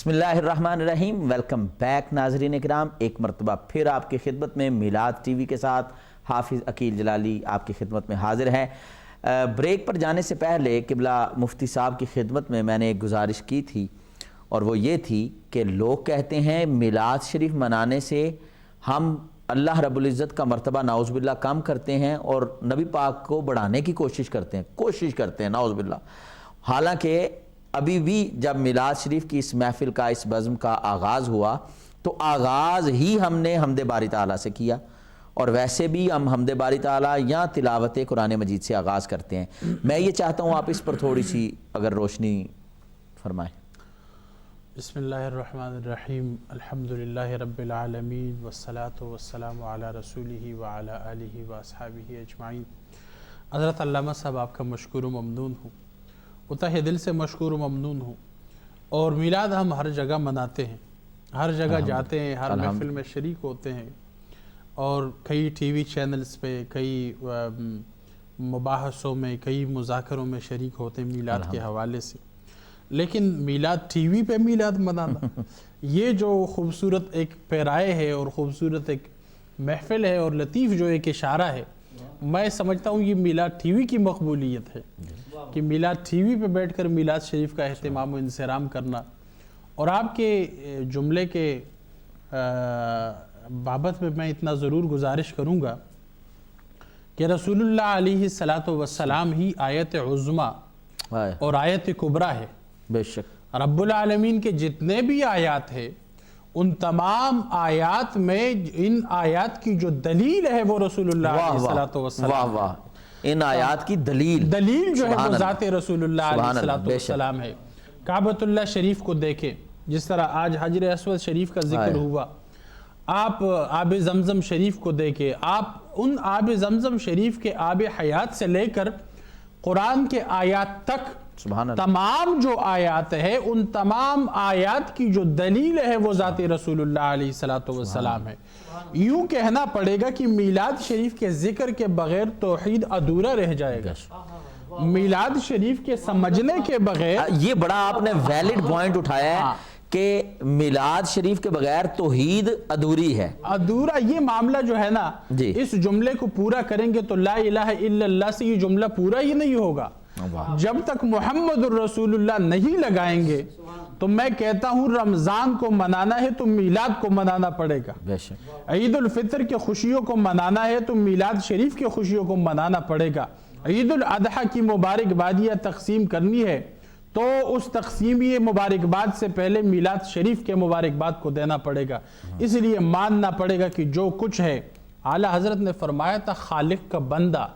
بسم اللہ الرحمن الرحیم۔ ویلکم بیک ناظرین اکرام، ایک مرتبہ پھر آپ کی خدمت میں میلاد ٹی وی کے ساتھ حافظ عقیل جلالی آپ کی خدمت میں حاضر ہیں۔ بریک پر جانے سے پہلے قبلہ مفتی صاحب کی خدمت میں نے ایک گزارش کی تھی، اور وہ یہ تھی کہ لوگ کہتے ہیں میلاد شریف منانے سے ہم اللہ رب العزت کا مرتبہ نعوذ باللہ کم کرتے ہیں اور نبی پاک کو بڑھانے کی کوشش کرتے ہیں نعوذ باللہ۔ حالانکہ ابھی بھی جب میلاد شریف کی اس محفل کا، اس بزم کا آغاز ہوا تو آغاز ہی ہم نے حمد باری تعالیٰ سے کیا، اور ویسے بھی ہم حمد باری تعالیٰ یا تلاوت قرآن مجید سے آغاز کرتے ہیں۔ میں یہ چاہتا ہوں آپ اس پر تھوڑی سی اگر روشنی فرمائیں۔ بسم اللہ الرحمن الرحیم، الحمدللہ رب العالمین والصلاة والسلام علی رسولہ وعلی آلہ واصحابہ اجمعین۔ حضرت علامہ صاحب آپ کا مشکور و ممنون ہوں، تہ دل سے مشکور و ممنون ہوں۔ اور میلاد ہم ہر جگہ مناتے ہیں، ہر جگہ جاتے ہیں، ہر محفل میں شریک ہوتے ہیں، اور کئی ٹی وی چینلز پہ، کئی مباحثوں میں، کئی مذاکروں میں شریک ہوتے ہیں میلاد کے حوالے سے۔ لیکن میلاد ٹی وی پہ میلاد منانا، یہ جو خوبصورت ایک پیرائے ہے اور خوبصورت ایک محفل ہے اور لطیف جو ایک اشارہ ہے، میں سمجھتا ہوں یہ میلاد ٹی وی کی مقبولیت ہے کہ میلاد ٹی وی پہ بیٹھ کر میلاد شریف کا اہتمام و انصرام کرنا۔ اور آپ کے جملے کے بابت میں اتنا ضرور گزارش کروں گا کہ رسول اللہ علیہ السلام ہی آیت عظمی اور آیت کبریٰ ہے۔ بے شک رب العالمین کے جتنے بھی آیات ہیں، ان تمام آیات میں ان آیات کی جو دلیل ہے وہ رسول اللہ علیہ السلام ہے۔ ان آیات کی دلیل جو ہے وہ ذات رسول اللہ علیہ السلام ہے۔ کعبۃ اللہ شریف کو دیکھیں، جس طرح آج حجر اسود شریف کا ذکر ہوا، آپ آب زمزم شریف کو دیکھیں، آپ ان آب زمزم شریف کے آب حیات سے لے کر قرآن کے آیات تک تمام جو آیات ہے، ان تمام آیات کی جو دلیل ہے وہ ذات رسول اللہ علیہ السلام ہے۔ یوں کہنا پڑے گا کہ میلاد شریف کے ذکر کے بغیر توحید ادھورا رہ جائے گا، میلاد شریف کے سمجھنے کے بغیر۔ یہ بڑا آپ نے ویلڈ پوائنٹ اٹھایا ہے کہ میلاد شریف کے بغیر توحید ادھوری ہے، ادھورا یہ معاملہ جو ہے نا، اس جملے کو پورا کریں گے تو لا الہ الا اللہ سے یہ جملہ پورا ہی نہیں ہوگا۔ جب تک محمد الرسول اللہ نہیں لگائیں گے تو میں کہتا ہوں رمضان کو منانا ہے تو میلاد کو منانا پڑے گا، عید الفطر کے خوشیوں کو منانا ہے تو میلاد شریف کے خوشیوں کو منانا پڑے گا، عید الاضحیٰ کی مبارکبادیاں تقسیم کرنی ہے تو اس تقسیمی مبارکباد سے پہلے میلاد شریف کے مبارکباد کو دینا پڑے گا۔ اس لیے ماننا پڑے گا کہ جو کچھ ہے، اعلیٰ حضرت نے فرمایا تھا خالق کا بندہ،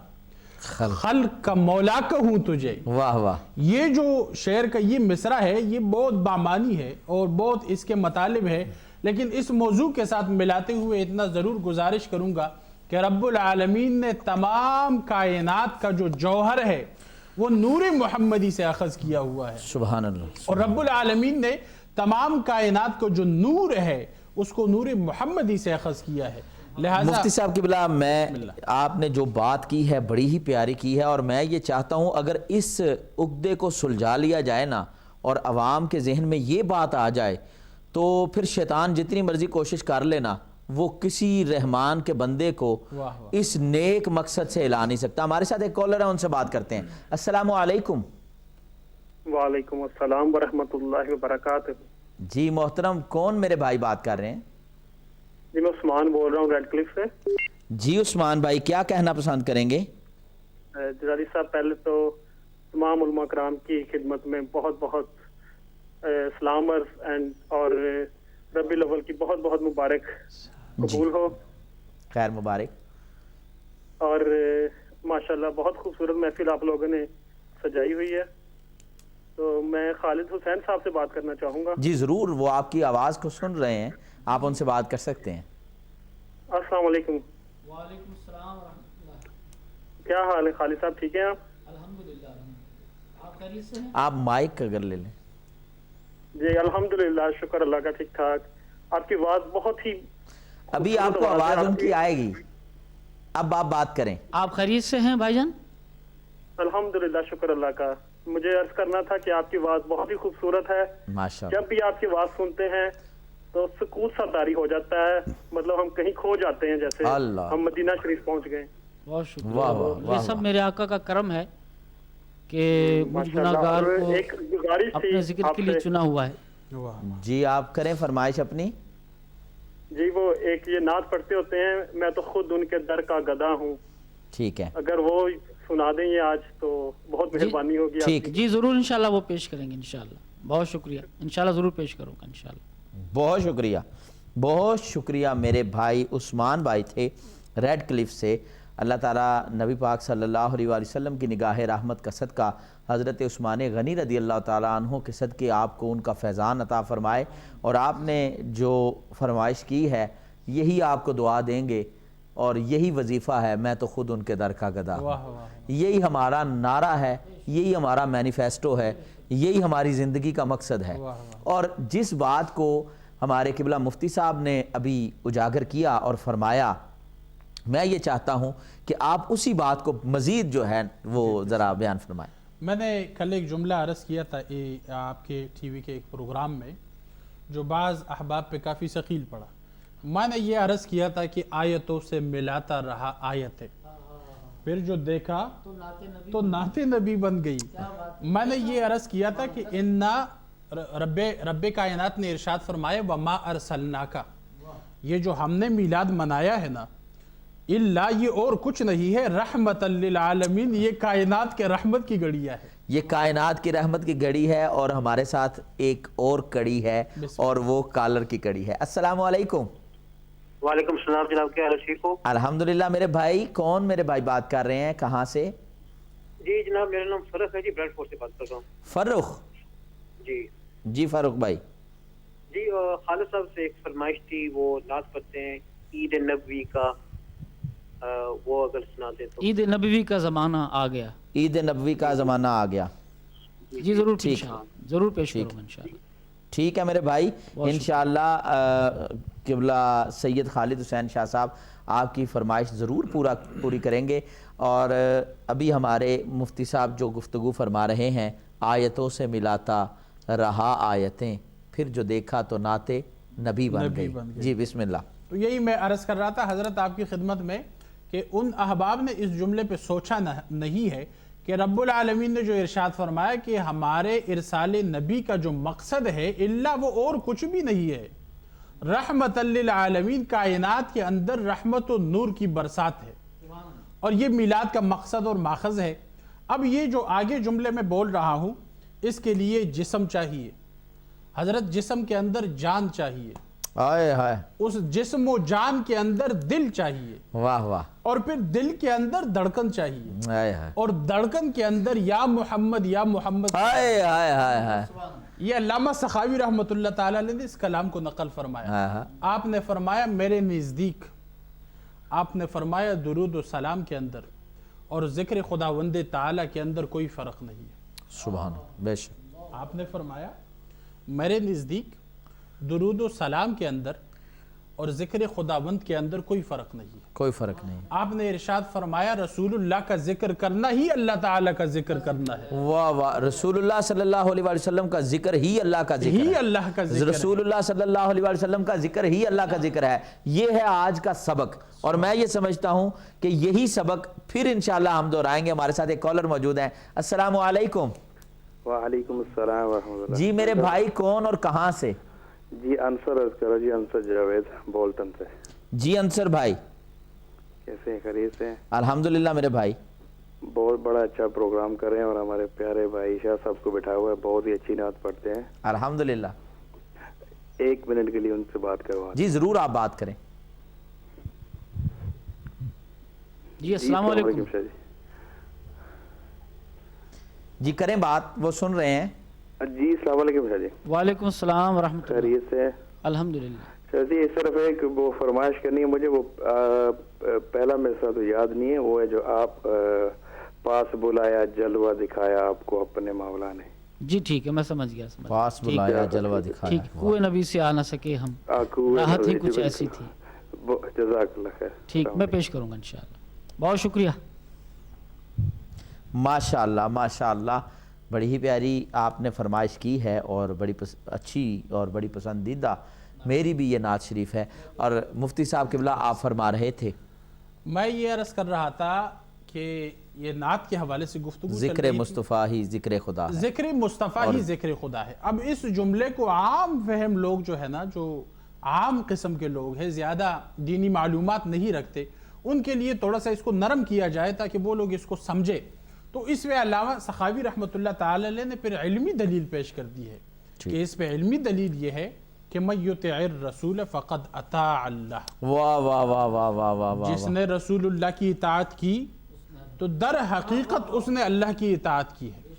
خلق کا مولا کہوں تجھے۔ واہ واہ، یہ جو شعر کا یہ مصرع ہے یہ بہت بامانی ہے اور بہت اس کے مطالب ہے، لیکن اس موضوع کے ساتھ ملاتے ہوئے اتنا ضرور گزارش کروں گا کہ رب العالمین نے تمام کائنات کا جو جوہر ہے وہ نور محمدی سے اخذ کیا ہوا ہے، سبحان اللہ۔ اور رب العالمین نے تمام کائنات کو جو نور ہے اس کو نور محمدی سے اخذ کیا ہے۔ مفتی صاحب کی بلا، آپ نے جو بات کی ہے بڑی ہی پیاری کی ہے، اور میں یہ چاہتا ہوں اگر اس عقدے کو سلجھا لیا جائے نا اور عوام کے ذہن میں یہ بات آ جائے تو پھر شیطان جتنی مرضی کوشش کر لینا وہ کسی رحمان کے بندے کو اس نیک مقصد سے ہلا نہیں سکتا۔ ہمارے ساتھ ایک کالر ہے، ان سے بات کرتے ہیں۔ السلام علیکم۔ وعلیکم السلام ورحمۃ اللہ وبرکاتہ۔ جی محترم، کون میرے بھائی بات کر رہے ہیں؟ جی میں عثمان بول رہا ہوں ریڈ کلف سے۔ جی عثمان بھائی، کیا کہنا پسند کریں گے؟ جلالی صاحب، پہلے تو تمام علماء کرام کی خدمت میں بہت بہت سلام اور ربیع الاول کی بہت بہت مبارک قبول ہو۔ خیر مبارک۔ اور ماشاءاللہ بہت خوبصورت محفل آپ لوگوں نے سجائی ہوئی ہے، تو میں خالد حسین صاحب سے بات کرنا چاہوں گا۔ جی ضرور، وہ آپ کی آواز کو سن رہے ہیں، آپ ان سے بات کر سکتے ہیں۔ السلام علیکم۔ وعلیکم السلام ورحمۃ اللہ۔ کیا حال ہے خالد صاحب، ٹھیک ہیں آپ؟ الحمدللہ، آپ خیریت سے ہیں؟ آپ مائک اگر لے لیں۔ جی الحمدللہ، شکر اللہ کا، ٹھیک ٹھاک۔ آپ کی آواز بہت ہی، ابھی آپ کو آواز ان کی آئے گی، اب آپ بات کریں۔ آپ خیریت سے ہیں بھائی جان؟ الحمدللہ، شکر اللہ کا۔ مجھے عرض کرنا تھا کہ آپ کی آواز بہت ہی خوبصورت ہے. ماشاءاللہ. جب بھی آپ کی آواز سنتے ہیں تو سکون سا طاری ہو جاتا ہے, مطلب ہم کہیں کھو جاتے ہیں جیسے اللہ. ہم مدینہ شریف پہنچ گئے. بہت شکریہ. واہ واہ یہ سب میرے آقا کا کرم ہے کہ مجھ ماشاءاللہ. گناہگار اور کو ایک گزارش تھی اپنے ذکر آپ کے لیے سے. چنا ہوا ہے. واہ. جی آپ کریں فرمائش اپنی. جی وہ ایک یہ نعت پڑھتے ہوتے ہیں, میں تو خود ان کے در کا گدا ہوں. ٹھیک ہے. اگر وہ سنا دیں یہ آج تو بہت مہربانی ہوگی. ٹھیک. جی ضرور انشاءاللہ وہ پیش کریں گے انشاءاللہ. بہت شکریہ. انشاءاللہ ضرور پیش کروں گا انشاءاللہ. بہت شکریہ, بہت شکریہ. میرے بھائی عثمان بھائی تھے ریڈ کلف سے. اللہ تعالیٰ نبی پاک صلی اللہ علیہ وآلہ وسلم کی نگاہ رحمت کا صدقہ حضرت عثمان غنی رضی اللہ تعالیٰ عنہ کے صدقے آپ کو ان کا فیضان عطا فرمائے. اور آپ نے جو فرمائش کی ہے یہی آپ کو دعا دیں گے, اور یہی وظیفہ ہے, میں تو خود ان کے در کا گدا ہوں. یہی ہمارا نعرہ ہے, یہی ہمارا مینیفیسٹو ہے, یہی ہماری زندگی کا مقصد ہے. اور جس بات کو ہمارے قبلہ مفتی صاحب نے ابھی اجاگر کیا اور فرمایا, میں یہ چاہتا ہوں کہ آپ اسی بات کو مزید جو ہے وہ ذرا بیان فرمائیں. میں نے کل ایک جملہ عرض کیا تھا آپ کے ٹی وی کے ایک پروگرام میں, جو بعض احباب پہ کافی ثقیل پڑا. میں نے یہ عرض کیا تھا کہ آیتوں سے ملاتا رہا آیتیں, پھر جو دیکھا تو نعت نبی بن گئی. میں نے یہ عرض کیا تھا کہ رب کائنات نے ارشاد فرمایا وما ارسلناک, یہ جو ہم نے میلاد منایا ہے نا, الا یہ اور کچھ نہیں ہے, رحمت للعالمین, یہ کائنات کے رحمت کی گڑیا ہے. یہ کائنات کی رحمت کی گڑی ہے, اور ہمارے ساتھ ایک اور کڑی ہے, اور وہ کالر کی کڑی ہے. السلام علیکم. وعلیکم السلام جناب, کیا حال ٹھیک ہو؟ الحمدللہ. میرے بھائی کون میرے بھائی بات کر رہے ہیں, کہاں سے؟ جی جناب میرا نام فرخ ہے جی, برینڈ فورڈ سے بات کر رہا ہوں. فرخ جی جی. فرخ بھائی جی, خالد صاحب سے ایک فرمائش تھی, وہ نعت پڑھتے ہیں عید نبوی کا, وہ اگر سنا دیں تو. عید نبوی کا زمانہ آ گیا. عید نبوی کا زمانہ آ گیا. جی ضرور ضرور پیش کروں گا انشاءاللہ. ٹھیک ہے میرے بھائی, انشاءاللہ قبلہ سید خالد حسین شاہ صاحب آپ کی فرمائش ضرور پوری کریں گے. اور ابھی ہمارے مفتی صاحب جو گفتگو فرما رہے ہیں, آیتوں سے ملاتا رہا آیتیں, پھر جو دیکھا تو نعت نبی بن گئی. جی بسم اللہ. تو یہی میں عرض کر رہا تھا حضرت آپ کی خدمت میں کہ ان احباب نے اس جملے پہ سوچا نہیں ہے کہ رب العالمین نے جو ارشاد فرمایا کہ ہمارے ارسال نبی کا جو مقصد ہے الا وہ اور کچھ بھی نہیں ہے, رحمت للعالمین, کائنات کے اندر رحمت و نور کی برسات ہے, اور یہ میلاد کا مقصد اور ماخذ ہے. اب یہ جو آگے جملے میں بول رہا ہوں, اس کے لیے جسم چاہیے حضرت, جسم کے اندر جان چاہیے, آئے ہائے, اس جسم و جان کے اندر دل چاہیے, واہ واہ, اور پھر دل کے اندر دھڑکن چاہیے, آئے ہائے, اور دھڑکن کے اندر یا محمد یا محمد. آئے ہائے ہائے ہائے. یہ علامہ سخاوی رحمۃ اللہ تعالیٰ نے اس کلام کو نقل فرمایا. آپ نے فرمایا میرے نزدیک, آپ نے فرمایا درود و سلام کے اندر اور ذکر خداوند تعالیٰ کے اندر کوئی فرق نہیں ہے. سبحان, بے شک. آپ نے فرمایا میرے نزدیک درود و سلام کے اندر اور ذکر خداوند کے اندر کوئی فرق نہیں ہے. کوئی فرق نہیں. آپ نے ارشاد فرمایا رسول اللہ کا ذکر کرنا ہی اللہ تعالیٰ کا ذکر کرنا ہے. واہ واہ, رسول اللہ صلی اللہ علیہ وآلہ وسلم کا ذکر ہی اللہ کا ذکر ہی ہے. اللہ کا ذکر رسول اللہ صلی اللہ علیہ وآلہ وسلم کا ذکر ہی اللہ کا ذکر ہے. یہ ہے آج کا سبق, اور میں یہ سمجھتا ہوں کہ یہی سبق پھر انشاءاللہ ہم دہرائیں گے. ہمارے ساتھ ایک کالر موجود ہیں. السلام علیکم. وعلیکم السلام ورحمۃ اللہ. جی میرے بھائی کون اور کہاں سے؟ جی انصر عرض کرو. جی انصر جاوید بولٹن سے. جی انصر بھائی کیسے ہیں, خیریت سے ہیں؟ الحمدللہ میرے بھائی. بہت بڑا اچھا پروگرام کر رہے ہیں, اور ہمارے پیارے بھائی شاہ صاحب کو بٹھا ہوا ہے, بہت ہی اچھی نعت پڑھتے ہیں. الحمدللہ. 1 منٹ کے لیے ان سے بات کروا. جی ضرور آپ بات کریں. جی السلام علیکم. جی کریں بات, وہ سن رہے ہیں. جی السلام علیکم شاہ جی. وعلیکم السلام ورحمۃ اللہ. خیریت سے ہیں؟ الحمدللہ. شاہ جی صرف ایک وہ فرمائش کرنی ہے مجھے, وہ پہلا میرے ساتھ یاد نہیں ہے, وہ ہے جو آپ پاس بلایا جلوہ دکھایا آپ کو اپنے مولا نے. جی ٹھیک ہے, میں سمجھ گیا. پاس بلایا جلوہ دکھایا. ٹھیک, کوئے نبی سے آ نہ سکے ہم, راحت ہی کچھ ایسی تھی. جزاک اللہ خیر. ٹھیک, میں پیش کروں گا انشاءاللہ. بہت شکریہ. ماشاءاللہ ماشاءاللہ. بڑی ہی پیاری آپ نے فرمائش کی ہے اور بڑی اچھی اور بڑی پسندیدہ میری بھی یہ نعت شریف ہے۔ اور مفتی صاحب قبلہ آپ فرما رہے تھے، میں یہ عرض کر رہا تھا کہ یہ نعت کے حوالے سے گفتگو چل ذکر رہی تھی۔ مصطفیٰ ہی ذکر خدا ہے، ذکر مصطفیٰ ہی ذکر خدا ہے۔ اب اس جملے کو عام فہم لوگ جو ہے نا، جو عام قسم کے لوگ ہیں، زیادہ دینی معلومات نہیں رکھتے، ان کے لیے تھوڑا سا اس کو نرم کیا جائے تاکہ وہ لوگ اس کو سمجھے۔ تو اس میں علامہ سخاوی رحمۃ اللہ تعالی علیہ نے پھر علمی دلیل پیش کر دی ہے کہ اس پہ علمی دلیل یہ ہے کہ من یطع الرسول فقد اطاع اللہ، واہ واہ واہ واہ واہ واہ واہ، جس نے رسول اللہ کی اطاعت کی تو در حقیقت اس نے اللہ کی اطاعت کی ہے۔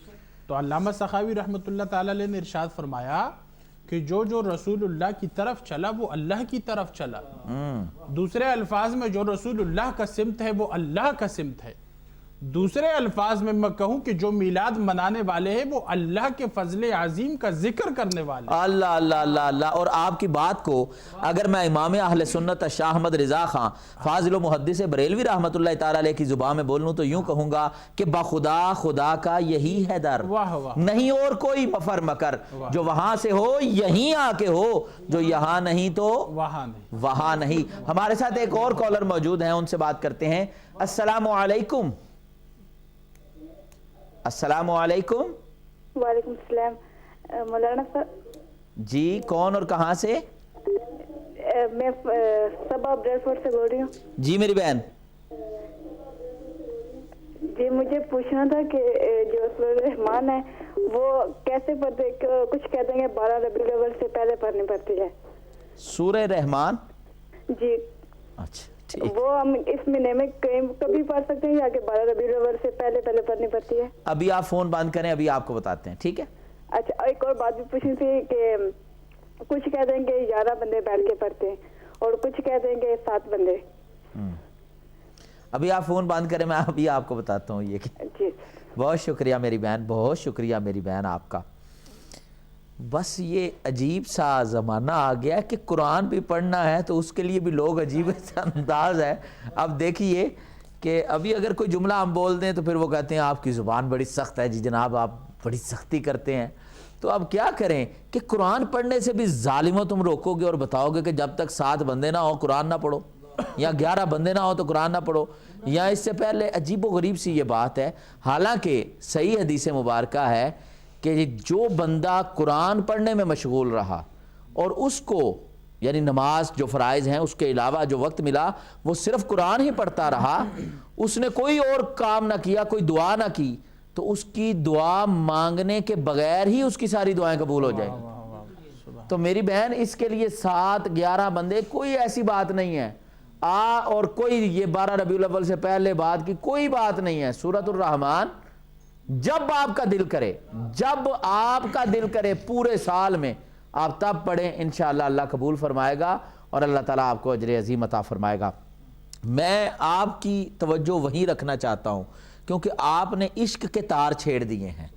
تو علامہ سخاوی رحمۃ اللہ تعالی علیہ نے ارشاد فرمایا کہ جو رسول اللہ کی طرف چلا وہ اللہ کی طرف چلا۔ دوسرے الفاظ میں جو رسول اللہ کا سمت ہے وہ اللہ کا سمت ہے۔ دوسرے الفاظ میں میں کہوں کہ جو میلاد منانے والے ہیں وہ اللہ کے فضل عظیم کا ذکر کرنے والے ہیں۔ اللہ اللہ اللہ اللہ۔ اور آپ کی بات کو اگر میں امام اہل سنت شاہ احمد رضا خان فاضل و محدث بریلوی رحمۃ اللہ تعالی علیہ کی زبان میں بولوں تو یوں کہوں گا کہ بخدا خدا کا یہی ہے در، واہ واہ، نہیں اور کوئی مفر مکر، جو وہاں سے ہو یہیں آ کے ہو، جو یہاں نہیں تو وہاں نہیں۔ وہاں نہیں۔ ہمارے ساتھ ایک اور کالر موجود ہیں، ان سے بات کرتے ہیں۔ السلام علیکم۔ السلام علیکم۔ وعلیکم السلام مولانا صاحب۔ جی کون اور کہاں سے؟ میں صبا بریڈ فورڈ سے بول رہی ہوں۔ جی میری بہن، جی مجھے پوچھنا تھا کہ جو سورۃ الرحمن ہے وہ کیسے پڑھتے؟ کچھ کہتے ہیں کہ 12 ربیع الاول سے پہلے پڑھنی پڑتی ہے۔ سورہ رحمان؟ جی اچھا ٹھیک۔ وہ ہم اس مہینے میں کبھی پڑھ سکتے ہیں یا کہ 12 ربیع الاول سے پہلے پڑھنی پڑتی ہے؟ ابھی آپ فون بند کریں، ابھی آپ کو بتاتے ہیں، ٹھیک ہے؟ اچھا، ایک اور بات بھی پوچھنی تھی کہ کچھ کہتے ہیں کہ 11 بندے بیٹھ کے پڑھتے ہیں اور کچھ کہتے ہیں کہ 7 بندے۔ ابھی آپ فون بند کریں، میں ابھی آپ کو بتاتا ہوں یہ کہ جی بہت شکریہ میری بہن، بہت شکریہ میری بہن آپ کا۔ بس یہ عجیب سا زمانہ آ گیا کہ قرآن بھی پڑھنا ہے تو اس کے لیے بھی لوگ عجیب سا انداز ہے۔ اب دیکھیے کہ ابھی اگر کوئی جملہ ہم بول دیں تو پھر وہ کہتے ہیں آپ کی زبان بڑی سخت ہے، جی جناب آپ بڑی سختی کرتے ہیں۔ تو اب کیا کریں کہ قرآن پڑھنے سے بھی ظالموں تم روکو گے اور بتاؤ گے کہ جب تک 7 بندے نہ ہو قرآن نہ پڑھو، یا 11 بندے نہ ہو تو قرآن نہ پڑھو، یا اس سے پہلے عجیب و غریب سی یہ بات ہے۔ حالانکہ صحیح حدیث مبارکہ ہے کہ جو بندہ قرآن پڑھنے میں مشغول رہا اور اس کو یعنی نماز جو فرائض ہیں اس کے علاوہ جو وقت ملا وہ صرف قرآن ہی پڑھتا رہا، اس نے کوئی اور کام نہ کیا، کوئی دعا نہ کی، تو اس کی دعا مانگنے کے بغیر ہی اس کی ساری دعائیں قبول ہو جائیں۔ تو میری بہن اس کے لیے 7 11 بندے کوئی ایسی بات نہیں ہے، اور کوئی یہ 12 ربیع الاول سے پہلے بات کی کوئی بات نہیں ہے۔ سورۃ الرحمن جب آپ کا دل کرے، جب آپ کا دل کرے پورے سال میں آپ تب پڑھیں، انشاءاللہ اللہ قبول فرمائے گا اور اللہ تعالیٰ آپ کو اجر عظیم عطا فرمائے گا۔ میں آپ کی توجہ وہیں رکھنا چاہتا ہوں کیونکہ آپ نے عشق کے تار چھیڑ دیے ہیں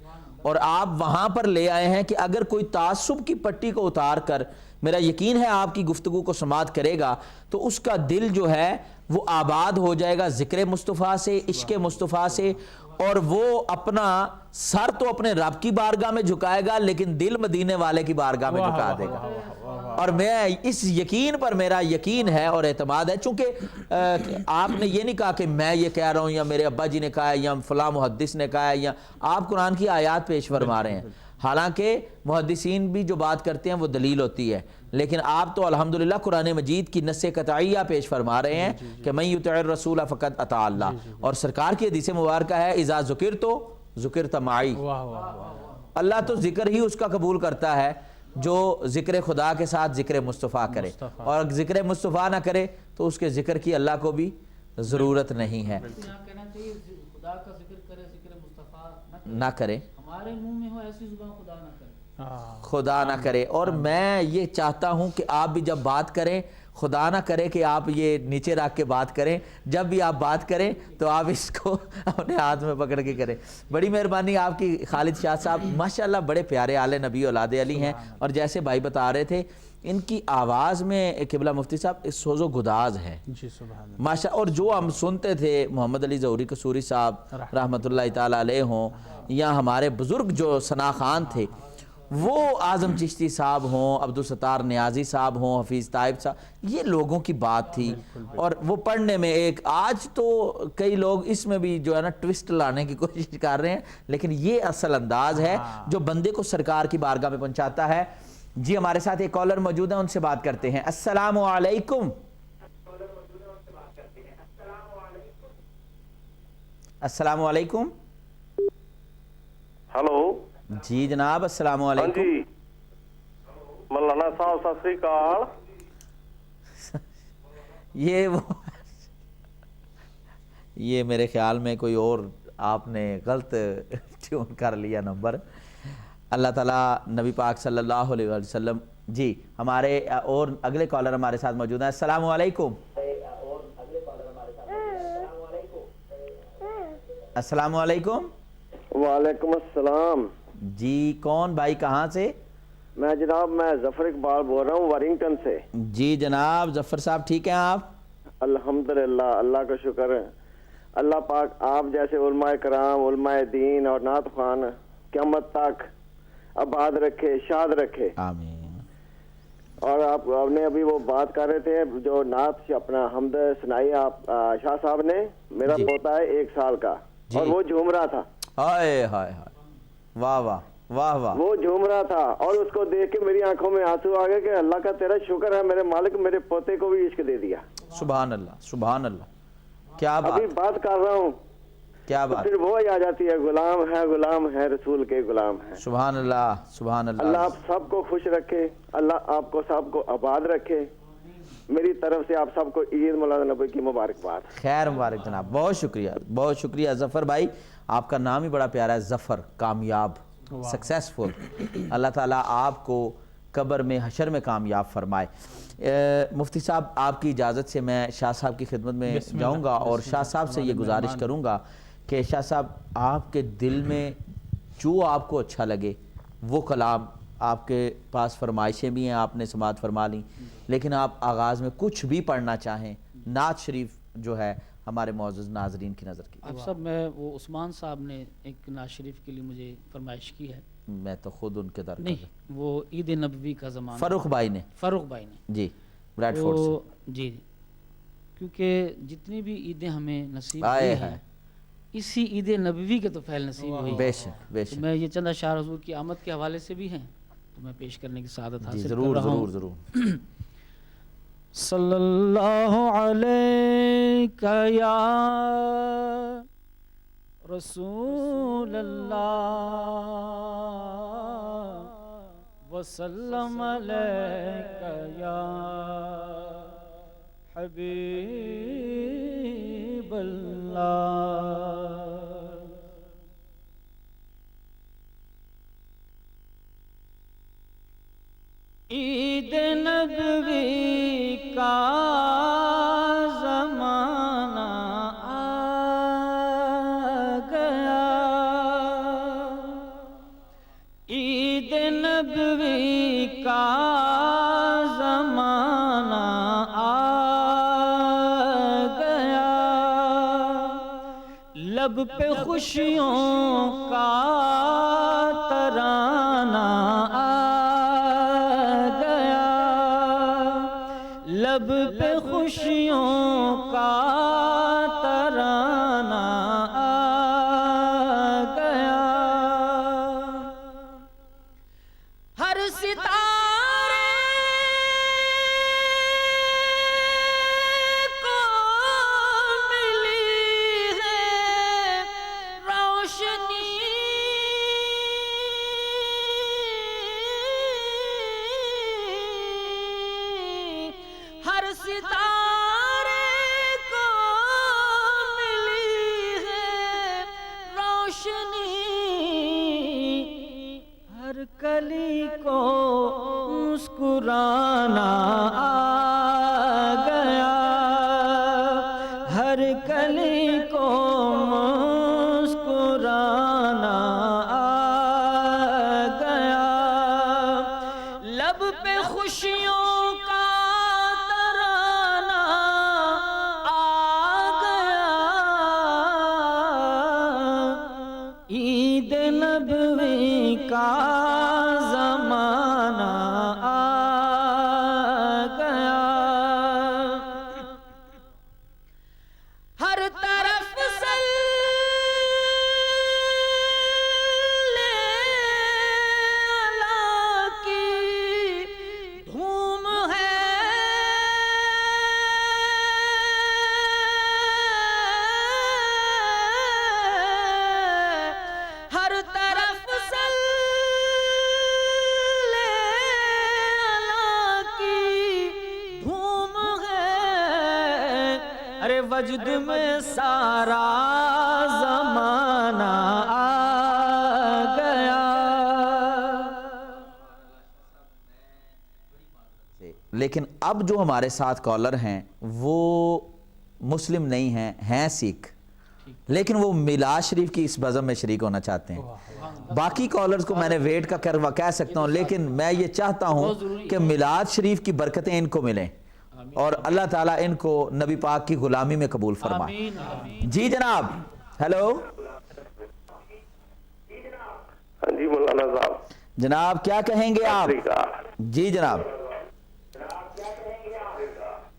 اور آپ وہاں پر لے آئے ہیں کہ اگر کوئی تعصب کی پٹی کو اتار کر، میرا یقین ہے آپ کی گفتگو کو سماعت کرے گا تو اس کا دل جو ہے وہ آباد ہو جائے گا ذکر مصطفیٰ سے، عشق مصطفیٰ سے، اور وہ اپنا سر تو اپنے رب کی بارگاہ میں جھکائے گا لیکن دل مدینے والے کی بارگاہ میں جھکا دے گا۔ اور میں اس یقین پر میرا یقین ہے اور اعتماد ہے، چونکہ آپ نے یہ نہیں کہا کہ میں یہ کہہ رہا ہوں یا میرے ابا جی نے کہا ہے یا فلاں محدث نے کہا ہے، یا آپ قرآن کی آیات پیش فرما رہے ہیں۔ حالانکہ محدثین بھی جو بات کرتے ہیں وہ دلیل ہوتی ہے، لیکن آپ تو الحمدللہ قرآن مجید کی نص قطعیہ پیش فرما رہے ہیں کہ من یطع الرسول فقد اطاع اللہ، اور سرکار کی حدیث مبارکہ ہے اذا ذکرت ذکرت معی، اللہ تو ذکر ہی اس کا قبول کرتا ہے جو ذکر خدا کے ساتھ ذکر مصطفیٰ کرے، اور ذکر مصطفیٰ نہ کرے تو اس کے ذکر کی اللہ کو بھی ضرورت نہیں ہے۔ کہنا چاہیے خدا کا ذکر کرے، ذکر مصطفیٰ نہ کرے، ہمارے منہ میں ہو ایسی زبان خدا نہ کرے، خدا نہ کرے۔ اور میں یہ چاہتا ہوں کہ آپ بھی جب بات کریں خدا نہ کرے کہ آپ یہ نیچے رکھ کے بات کریں، جب بھی آپ بات کریں تو آپ اس کو اپنے ہاتھ میں پکڑ کے کریں۔ بڑی مہربانی آپ کی خالد شاہ صاحب، ماشاءاللہ بڑے پیارے آل نبی اولاد علی ہیں، اور جیسے بھائی بتا رہے تھے ان کی آواز میں قبلہ مفتی صاحب سوز و گداز ہے جی سبحان اللہ، ماشاء، اور جو ہم سنتے تھے محمد علی ظہوری قصوری صاحب رحمۃ اللہ تعالی علیہ ہوں، یا ہمارے بزرگ جو ثنا خان تھے وہ اعظم چشتی صاحب ہوں، عبدالستار نیازی صاحب ہوں، حفیظ طائب صاحب، یہ لوگوں کی بات تھی اور وہ پڑھنے میں ایک آج تو کئی لوگ اس میں بھی جو ہے نا ٹوسٹ لانے کی کوشش کر رہے ہیں، لیکن یہ اصل انداز ہے جو بندے کو سرکار کی بارگاہ میں پہنچاتا ہے۔ جی ہمارے ساتھ ایک کالر موجود ہیں، ان سے بات کرتے ہیں۔ السلام علیکم۔ السلام علیکم۔ ہلو جی جناب السلام ہاں علیکم۔ جی مولانا صاحب ست سری اکال۔ یہ میرے خیال میں کوئی اور آپ نے غلط ٹیون کر لیا نمبر۔ اللہ تعالیٰ نبی پاک صلی اللہ علیہ وسلم۔ جی ہمارے اور اگلے کالر ہمارے ساتھ موجود ہیں۔ السلام علیکم۔ السلام علیکم۔ وعلیکم السلام جی کون بھائی کہاں سے؟ میں جناب میں ظفر اقبال بول رہا ہوں وارنگٹن سے۔ جی جناب ظفر صاحب ٹھیک ہیں آپ؟ الحمدللہ اللہ کا شکر ہے۔ اللہ پاک آپ جیسے علماء کرام، علماء دین اور نعت خوان قیامت تک آباد رکھے، شاد رکھے، آمین۔ اور آپ نے ابھی وہ بات کر رہے تھے جو نعت سے اپنا حمد سنائی آپ شاہ صاحب نے، میرا جی پوتا ہے 1 سال کا اور وہ جھوم رہا تھا، ہائے ہائے ہائے، واہ واہ واہ واہ، وہ جھوم رہا تھا اور اس کو دیکھ کے میری آنکھوں میں آنسو آ گئے کہ اللہ کا تیرا شکر ہے میرے مالک، میرے پوتے کو بھی عشق دے دیا۔ سبحان اللہ سبحان اللہ، کیا ابھی بات بات کر رہا ہوں کیا تو بات، پھر وہ آ جاتی ہے، غلام ہے رسول کے غلام ہے۔ سبحان اللہ سبحان اللہ اللہ۔ آپ سب کو خوش رکھے، اللہ آپ کو سب کو آباد رکھے۔ میری طرف سے آپ سب کو عید مولانا نبی کی مبارکباد۔ خیر مبارک جناب، بہت شکریہ بہت شکریہ ظفر بھائی، آپ کا نام ہی بڑا پیارا ہے، ظفر، کامیاب، سکسیسفل۔ اللہ تعالیٰ آپ کو قبر میں حشر میں کامیاب فرمائے۔ مفتی صاحب آپ کی اجازت سے میں شاہ صاحب کی خدمت میں جاؤں گا اور شاہ صاحب سے یہ گزارش کروں گا کہ شاہ صاحب آپ کے دل میں جو آپ کو اچھا لگے وہ کلام، آپ کے پاس فرمائشیں بھی ہیں، آپ نے سماعت فرما لیں، لیکن آپ آغاز میں کچھ بھی پڑھنا چاہیں، نعت شریف جو ہے ہمارے معزز ناظرین کی نظر کی۔ اب سب میں وہ عثمان صاحب نے ایک نعت شریف کے لیے مجھے فرمائش کی ہے، میں تو خود ان کے در پر نہیں وہ عید نبوی کا زمانہ، فاروق بھائی نے، فاروق بھائی نے، جی بریڈ فورڈ سے، جی کیونکہ جتنی بھی عیدیں ہمیں نصیب آئے ہوئی ہیں ہیں اسی عید نبوی کے تو فعل نصیب ہوئی بے ہے۔ شک بے تو شک، میں یہ چند اشعار حضور کی آمد کے حوالے سے بھی ہیں تو میں پیش کرنے کی سعادت جی حاصل کر ضرور رہا ہوں۔ ضرور ضرور۔ صلی اللہ علیہ یا رسول اللہ وسلم علیک یا حبیب اللہ۔ عید نبوی کا زمانہ آ گیا، عید نبوی کا زمانہ آ گیا، لب پہ خوشیوں کا ترانہ آ گیا، لب پہ خوشیوں کا ترانہ آ گیا، ہر ستارے کو ملی ہے روشنی، ہر ستارے کو ملی ہے روشنی، ہر کلی کو مسکرانا آ گیا، ہر کلی کو مسکرانا آ گیا، لب پہ خوشیوں کا ترانہ آ گیا، عید ارے وجد میں سارا زمانہ آ گیا. لیکن اب جو ہمارے ساتھ کالر ہیں وہ مسلم نہیں ہیں، ہیں سکھ، لیکن وہ میلاد شریف کی اس بزم میں شریک ہونا چاہتے ہیں. باقی کالرز کو میں نے ویٹ کا کہہ سکتا ہوں، لیکن میں یہ چاہتا ہوں کہ میلاد شریف کی برکتیں ان کو ملیں اور اللہ تعالیٰ ان کو نبی پاک کی غلامی میں قبول فرمائے. جی جناب. ہیلو ہاں جی مولانا صاحب. جناب کیا کہیں گے آپ؟ جی جناب.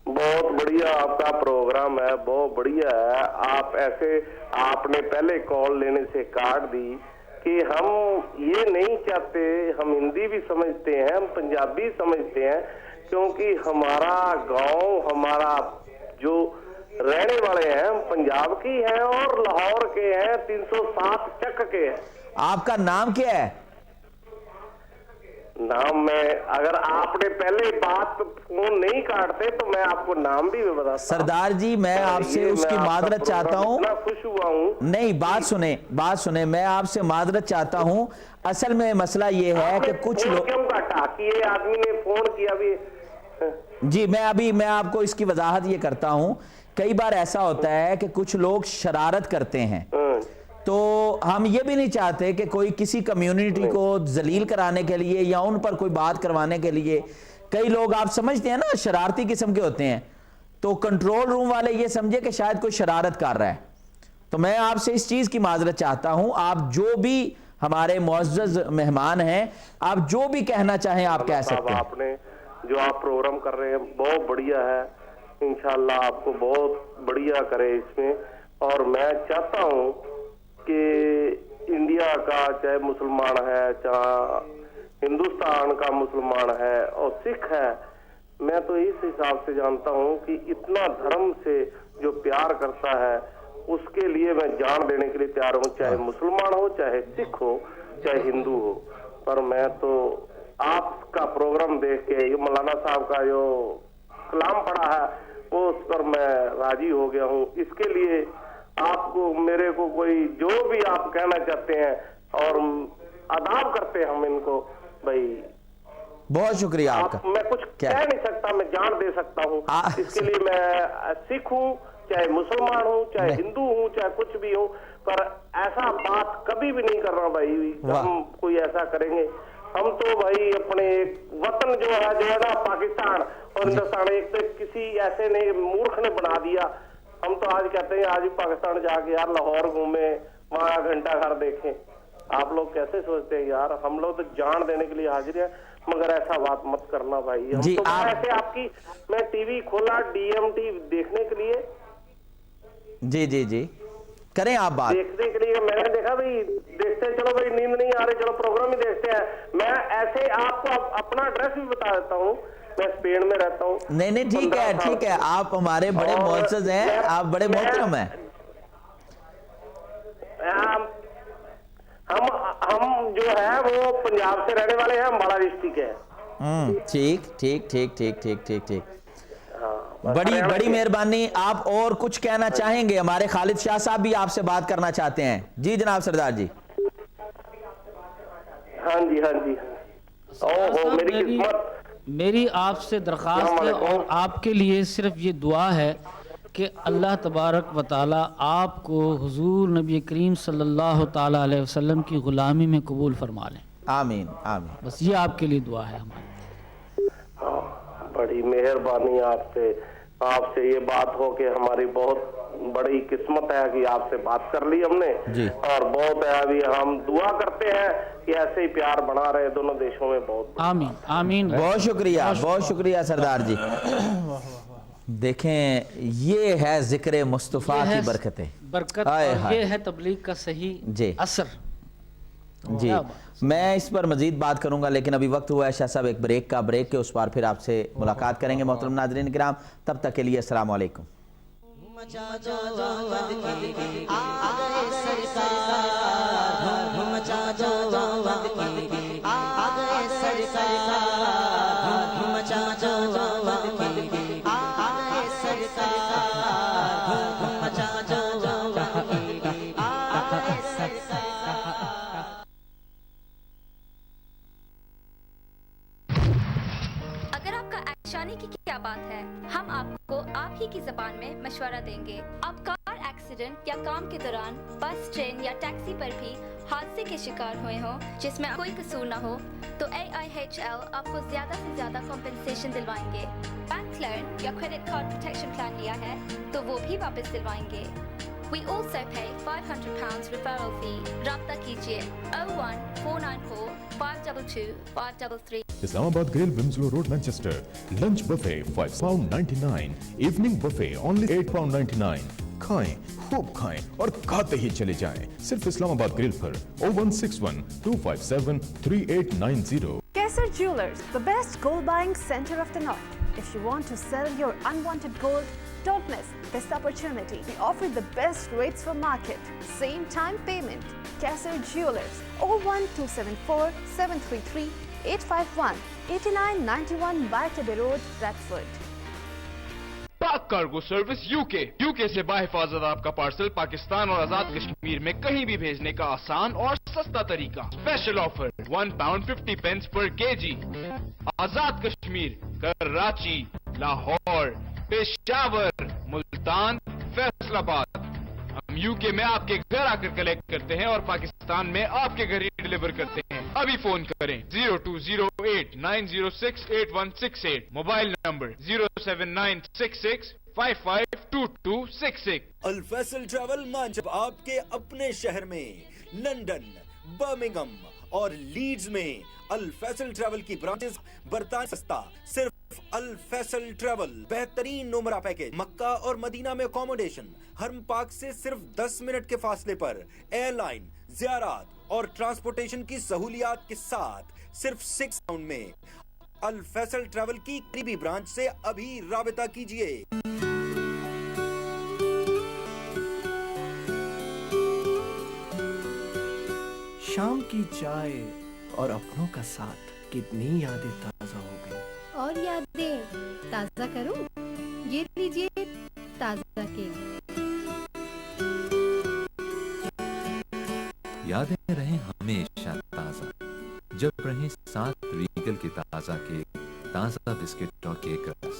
بہت بڑھیا آپ کا پروگرام ہے، بہت بڑھیا ہے. آپ ایسے آپ نے پہلے کال لینے سے کاٹ دی کہ ہم یہ نہیں چاہتے، ہم ہندی بھی سمجھتے ہیں، ہم پنجابی سمجھتے ہیں، کیونکہ ہمارا گاؤں، ہمارا جو رہنے والے ہیں ہم پنجاب کی ہیں اور لاہور کے ہیں، 307 چک کے ہیں. آپ کا نام کیا ہے؟ نام میں اگر آپ نے پہلے بات فون نہیں کاٹتے تو میں آپ کو نام بھی بتا سکتا. سردار جی میں آپ سے اس کی معذرت چاہتا ہوں. اتنا خوش ہوا ہوں. نہیں بات سنیں میں آپ سے معذرت چاہتا ہوں. اصل میں مسئلہ یہ ہے کہ کچھ لوگ کیوں کاٹا کہ یہ آدمی نے فون کیا بھی. جی میں آپ کو اس کی وضاحت یہ کرتا ہوں. کئی بار ایسا ہوتا ہے کہ کچھ لوگ شرارت کرتے ہیں، تو ہم یہ بھی نہیں چاہتے کہ کوئی کسی کمیونٹی کو ذلیل کرانے کے لیے یا ان پر کوئی بات کروانے کے لیے، کئی لوگ آپ سمجھتے ہیں نا شرارتی قسم کے ہوتے ہیں، تو کنٹرول روم والے یہ سمجھے کہ شاید کوئی شرارت کر رہا ہے. تو میں آپ سے اس چیز کی معذرت چاہتا ہوں. آپ جو بھی ہمارے معزز مہمان ہیں، آپ جو بھی کہنا چاہیں آپ کہہ سکتے ہیں. آپ نے جو آپ پروگرام کر رہے ہیں بہت بڑھیا ہے، انشاءاللہ آپ کو بہت بڑھیا کرے اس میں. اور میں چاہتا ہوں کہ انڈیا کا چاہے مسلمان ہے، چاہے ہندوستان کا مسلمان ہے اور سکھ ہے، میں تو اس حساب سے جانتا ہوں کہ اتنا دھرم سے جو پیار کرتا ہے اس کے لیے میں جان دینے کے لیے تیار ہوں، چاہے مسلمان ہو، چاہے سکھ ہو، چاہے ہندو ہو. پر میں تو آپ کا پروگرام دیکھ کے یہ مولانا صاحب کا جو کلام پڑھا ہے وہ اس پر میں راضی ہو گیا ہوں. اس کے لیے آپ کو میرے کو کوئی جو بھی آپ کہنا چاہتے ہیں اور آداب کرتے ہیں ہم ان کو بھائی. بہت شکریہ آپ کا. میں کچھ کہہ نہیں سکتا، میں جان دے سکتا ہوں. اس کے لیے میں سکھ ہوں، چاہے مسلمان ہوں، چاہے ہندو ہوں، چاہے کچھ بھی ہوں، پر ایسا بات کبھی بھی نہیں کر رہا بھائی. ہم کوئی ایسا کریں گے ہم تو بھائی اپنے وطن جو ہے نا پاکستان اور ہندوستان، ایک تو کسی ایسے نے مورخ نے بنا دیا. ہم تو آج کہتے ہیں آج بھی پاکستان جا کے یار لاہور گھومیں، وہاں گھنٹہ گھر دیکھیں. آپ لوگ کیسے سوچتے ہیں یار؟ ہم لوگ تو جان دینے کے لیے حاضر ہیں، مگر ایسا بات مت کرنا بھائی. جی ایسے آپ کی میں ٹی وی کھولا DMT دیکھنے کے لیے. جی کریں آپ بات. دیکھنے کے لیے میں نے دیکھا بھائی دیکھتے ہیں، چلو بھائی نیند نہیں آ رہی، چلو پروگرام ہی دیکھتے ہیں. میں ایسے آپ کو اپنا ایڈریس بھی بتا دیتا ہوں، میں اسپین میں رہتا ہوں. نہیں ٹھیک ہے آپ ہمارے بڑے معزز ہیں، آپ بڑے محترم ہیں. ہم جو ہے وہ پنجاب سے رہنے والے ہیں، امبالہ ڈسٹرکٹ کے ہیں. ٹھیک. بڑی مہربانی. آپ اور کچھ کہنا چاہیں گے؟ ہمارے خالد شاہ صاحب بھی آپ سے بات کرنا چاہتے ہیں. جی جناب سردار جی. ہاں جی. میری آپ سے درخواست ہے اور آپ کے لیے صرف یہ دعا ہے کہ اللہ تبارک و تعالی آپ کو حضور نبی کریم صلی اللہ تعالی علیہ وسلم کی غلامی میں قبول فرما لیں. آمین. بس یہ آپ کے لیے دعا ہے ہماری. بڑی مہربانی آپ سے یہ بات ہو کہ ہماری بہت بڑی قسمت ہے کہ آپ سے بات کر لی ہم نے. اور بہت ہے ابھی ہم دعا کرتے ہیں کہ ایسے ہی پیار بنا رہے دونوں دیشوں میں. بہت آمین. بہت شکریہ سردار جی. دیکھیں یہ ہے ذکر مصطفیٰ کی برکت اور یہ ہے تبلیغ کا صحیح اثر. جی میں اس پر مزید بات کروں گا، لیکن ابھی وقت ہوا ہے شاہ صاحب ایک بریک کے اس بار پھر آپ سے ملاقات کریں گے. محترم ناظرین کرام، تب تک کے لیے السلام علیکم. کیا بات ہے، ہم آپ کو آپ ہی کی زبان میں مشورہ دیں گے۔ آپ کار ایکسیڈنٹ یا کام کے دوران بس، ٹرین یا ٹیکسی پر بھی حادثے کے شکار ہوئے ہوں جس میں کوئی قصور نہ ہو تو AIHL آپ کو زیادہ سے زیادہ کمپنسیشن دلوائیں گے۔ بینک لون یا کریڈٹ کارڈ پروٹیکشن پلان لیا ہے تو وہ بھی واپس دلوائیں گے۔ We also pay £500 referral fee۔ رابطہ کیجیے 01494 522 533۔ Islamabad Grill, Winslow Road, Manchester. Lunch buffet £5.99, evening buffet only £8.99۔ کھائیں، خوب کھائیں اور کھاتے ہی چلے جائیں، صرف اسلام آباد girl per 0161 257 3890۔ Kesar Jewelers, the best gold buying center of the north. If you want to sell your unwanted gold, don't miss this opportunity. We offer the best rates for market, same time payment. Kesar Jewelers, 01274 733 851, 8991 Bartaby Road, Bradford۔ پاک cargo service UK سے باحفاظت آپ کا parcel Pakistan اور آزاد کشمیر میں کہیں بھی بھیجنے کا آسان اور سستا طریقہ۔ اسپیشل آفر £1.50 پر kg۔ آزاد کشمیر، کراچی، لاہور، پشاور، ملتان، فیصل آباد۔ ہم یوکے میں آپ کے گھر آ کر کلیکٹ کرتے ہیں اور پاکستان میں آپ کے گھر ہی ڈیلیور کرتے ہیں۔ ابھی فون کریں 0208 906 8168، موبائل نمبر 07966 552266۔ الفیصل ٹریول مانچ آپ کے اپنے شہر میں لندن، برمنگھم اور لیڈز میں الفیصل ٹریول کی برانچز برطانیہ سستا صرف الفیصل ٹریول۔ بہترین نمرہ پیکج، مکہ اور مدینہ میں اکوموڈیشن، حرم پاک سے صرف 10 منٹ کے فاصلے پر، ایئر لائن، زیارات اور ٹرانسپورٹیشن کی سہولیات کے ساتھ صرف 6 پاؤنڈ میں۔ الفیصل ٹریول کی قریبی برانچ سے ابھی رابطہ کیجئے۔ شام کی چائے اور اپنوں کا ساتھ، کتنی یادیں تازہ ہو گئی۔ اور یادیں تازہ کروں، یہ لیجیے تازہ کیک۔ یادیں رہیں ہمیشہ تازہ، جب رہیں ساتھ ریگل کے تازہ کیک، تازہ بسکٹ اور کیکرز۔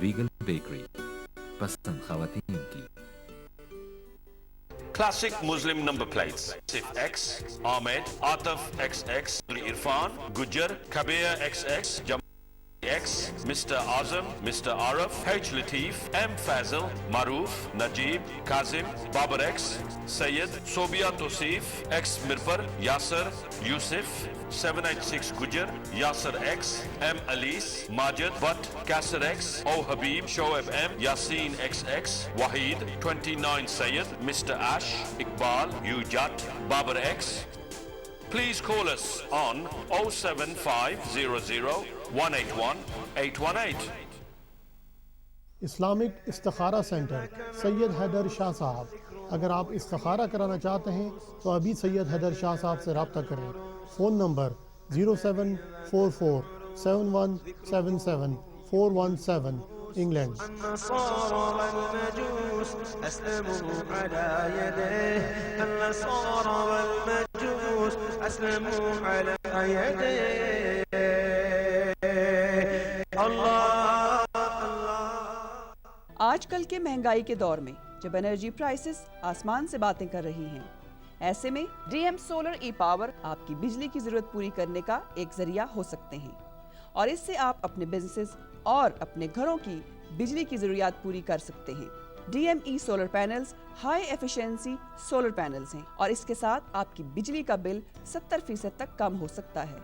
ریگل بیکری، پسند خواتین کی۔ Classic Muslim number plates: Sif X, Ahmed, Ataf XX, Irfan, Gujar, Kabir XX, Jam X, Mr. Azam, Mr. Araf, H. Latif, M. Fazil, Maroof, Najib, Kazim, Babar X, Sayyid, Sobia Tosif, X. Mirfar, Yasser, Yusuf, 786 Gujar, Yasser X, M. Alis, Majid, Butt, Kasser X, O. Habib, Shoaib M, Yasin XX, Wahid, 29 Sayyid, Mr. Ash, Iqbal, Yujat, Babar X. Please call us on 07500 181 818۔ Islamic استخارہ centre, سید حیدر شاہ صاحب۔ اگر آپ استخارہ کرانا چاہتے ہیں تو ابھی سید حیدر شاہ صاحب سے رابطہ کریں۔ Phone number 0744 7177 417، England. النصارى والمجوس أسلموا على يديه، النصارى والمجوس أسلموا على يديه۔ آج کل کے مہنگائی کے دور میں جب انرجی پرائسز آسمان سے باتیں کر رہی ہیں، ایسے میں ڈی ایم سولر ای پاور آپ کی بجلی کی ضرورت پوری کرنے کا ایک ذریعہ ہو سکتے ہیں، اور اس سے آپ اپنے بزنسز اور اپنے گھروں کی بجلی کی ضروریات پوری کر سکتے ہیں۔ D M E solar panels high efficiency solar panels ہیں، اور اس کے ساتھ آپ کی بجلی کا بل 70% تک کم ہو سکتا ہے۔